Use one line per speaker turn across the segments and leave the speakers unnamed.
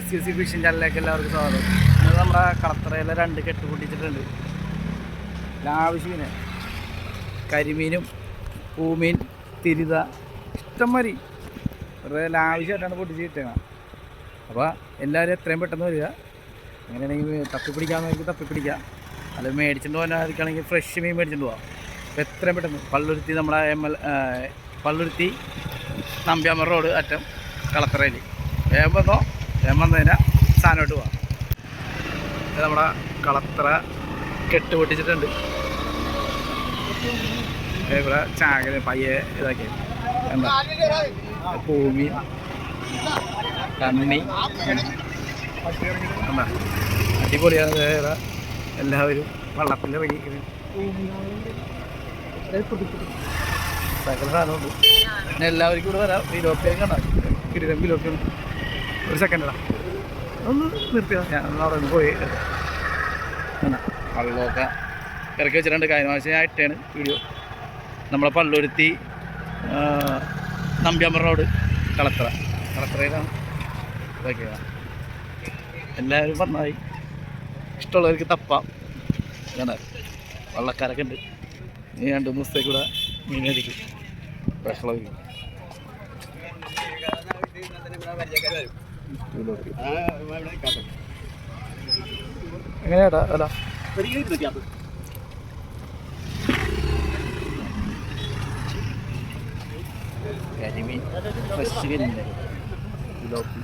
SCC phishing ചാനലിലേക്ക് എല്ലാവർക്കും സ്വാഗതം. ഇന്ന് നമ്മുടെ കളത്തറയിലെ 2 കെട്ട് പൊട്ടിച്ചിട്ടുണ്ട്. ആവശ്യമില്ല കരിമീനും പൂമീൻ തിരിത ഇഷ്ടംമാതിരി വെറുതെ ആവശ്യമായിട്ടാണ് പൊട്ടിച്ച് കിട്ടുക. അപ്പോൾ എല്ലാവരും എത്രയും പെട്ടെന്ന് വരിക. അങ്ങനെയാണെങ്കിൽ തപ്പിപ്പിടിക്കാമെന്ന് തപ്പിപ്പിടിക്കുക, അല്ലെങ്കിൽ മേടിച്ചിട്ട് പോകാനായിരിക്കുകയാണെങ്കിൽ ഫ്രഷ് മീൻ മേടിച്ചിട്ട് പോകാം. അപ്പോൾ എത്രയും പെട്ടെന്ന് പള്ളുരുത്തി നമ്മുടെ പള്ളുരുത്തി നമ്പ്യാമർ റോഡ് അറ്റം കളത്തറയിൽ വേഗം വന്നതിനാൽ സാധനമായിട്ട് പോവാം. നമ്മുടെ കളത്തറ കെട്ട് പൊട്ടിച്ചിട്ടുണ്ട്. ഇവിടെ ചാകര പയ്യെ ഇതാക്കി എന്താ പൂമീൻ കണ്ണി എന്താ അടിപൊളിയാണ്. വേറെ എല്ലാവരും വള്ളത്തിലിറങ്ങി സകല സാധനമുണ്ട്. പിന്നെ എല്ലാവർക്കും ഇവിടെ വരാം. വിലോപ്പിയും കണ്ടാൽ കിടിലം വിലോപ്പിയും. ഒരു സെക്കൻഡാ ഒന്ന് നിർത്തിയാ, ഞാൻ അവിടെ നിന്ന് പോയി വള്ളമൊക്കെ ഇറക്കി വെച്ചിട്ടുണ്ട്. കഴിഞ്ഞ പ്രാവശ്യം ഞാൻ ഇട്ടാണ് വീഡിയോ. നമ്മളെ പള്ളുരുത്തി നമ്പ്യാമർ റോഡ് കളത്തറയിലാണ് ഇതൊക്കെയാണ്. എല്ലാവരും വന്നായി ഇഷ്ടമുള്ളവർക്ക് തപ്പാം. കണ്ടാൽ വള്ളക്കാരൊക്കെ ഉണ്ട്. ഇനി 2-3 ദിവസത്തേക്ക് കൂടെ മീനടിക്കും, ബഹളമായിരിക്കും. എങ്ങനെയാട്ടാ അല്ല കരിമീൻ ഫ്രഷ് കരിമീൻ ലോപ്പി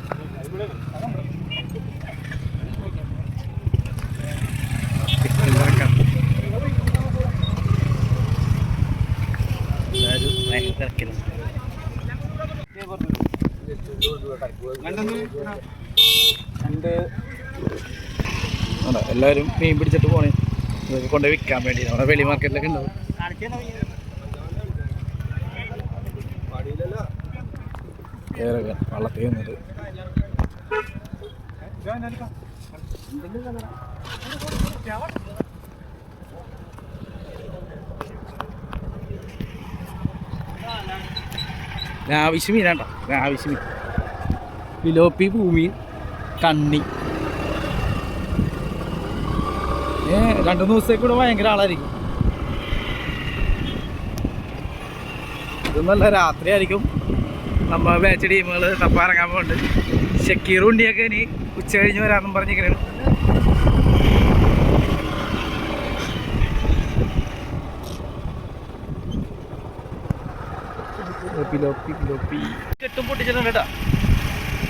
എല്ലാവരും ഭയങ്കര തിരക്കിലാണ്. എല്ലാവരും മീൻ പിടിച്ചിട്ട് പോണേ, ഇതൊക്കെ കൊണ്ടുപോയി വിൽക്കാൻ വേണ്ടി. നമ്മുടെ വെളി മാർക്കറ്റിലൊക്കെ ഉണ്ടാവും. വേറെ വള്ളത്തിൽ വന്നിട്ട് ആവശ്യം മീനാണ്ടോ, ആവശ്യം മീൻ വിലോപ്പി പൂമീൻ കണ്ണി. 2-3 ദിവസത്തേക്ക് കൂടെ ഭയങ്കര ആളായിരിക്കും. ഇതൊന്നല്ല, രാത്രി ആയിരിക്കും നമ്മൾ ബാച്ച് ടീമുകൾ തപ്പാറങ്ങാൻ പോകുന്നുണ്ട്. ഷക്കീറും ഉണ്ടിയൊക്കെ ഇനി ഉച്ച കഴിഞ്ഞ് വരാമെന്നും പറഞ്ഞിരിക്കണേ. പിലോപ്പി കെട്ടും പൊട്ടിച്ചിട്ടുണ്ട് കേട്ടോ.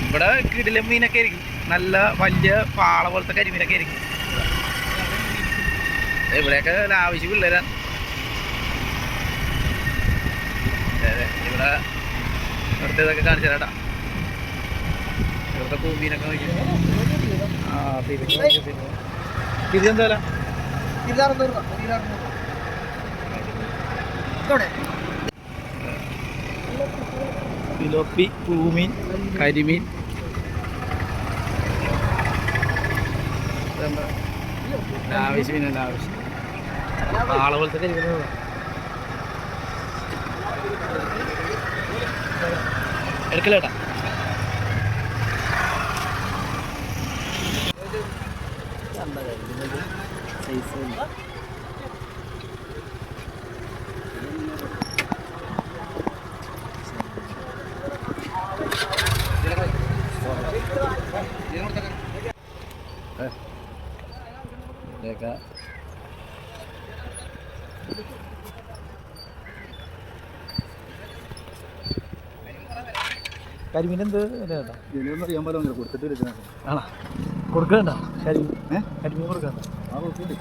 ഇവിടെ കിടിലം മീനൊക്കെ ആയിരിക്കും, നല്ല വലിയ പാള പോലത്തെ കരിമീനൊക്കെ ആയിരിക്കും. ഇവിടെയൊക്കെ ആവശ്യം പിള്ളേരാണ്. ഇവിടെ ഇവിടുത്തെ ഇതൊക്കെ കാണിച്ചു തരാം. ഇവിടുത്തെ പൂമീനൊക്കെ നോക്കി. തിരിച്ചെന്താ പിലോപ്പി പൂമീൻ കരിമീൻ ആവശ്യം മീനല്ല, ആവശ്യം ആളെ പോലത്തെ കരിമീൻ. എടുക്കലേട്ടാ കരിമീൻ എന്ത് ചേട്ടാ? ഇതിനൊന്നും അറിയാൻ പോലെ കൊടുത്തിട്ട് ആണോ കൊടുക്കണ്ട കരിമീൻ? കരിമീൻ കൊടുക്കണ്ട. ആ കൊടുക്കുന്നുണ്ട്.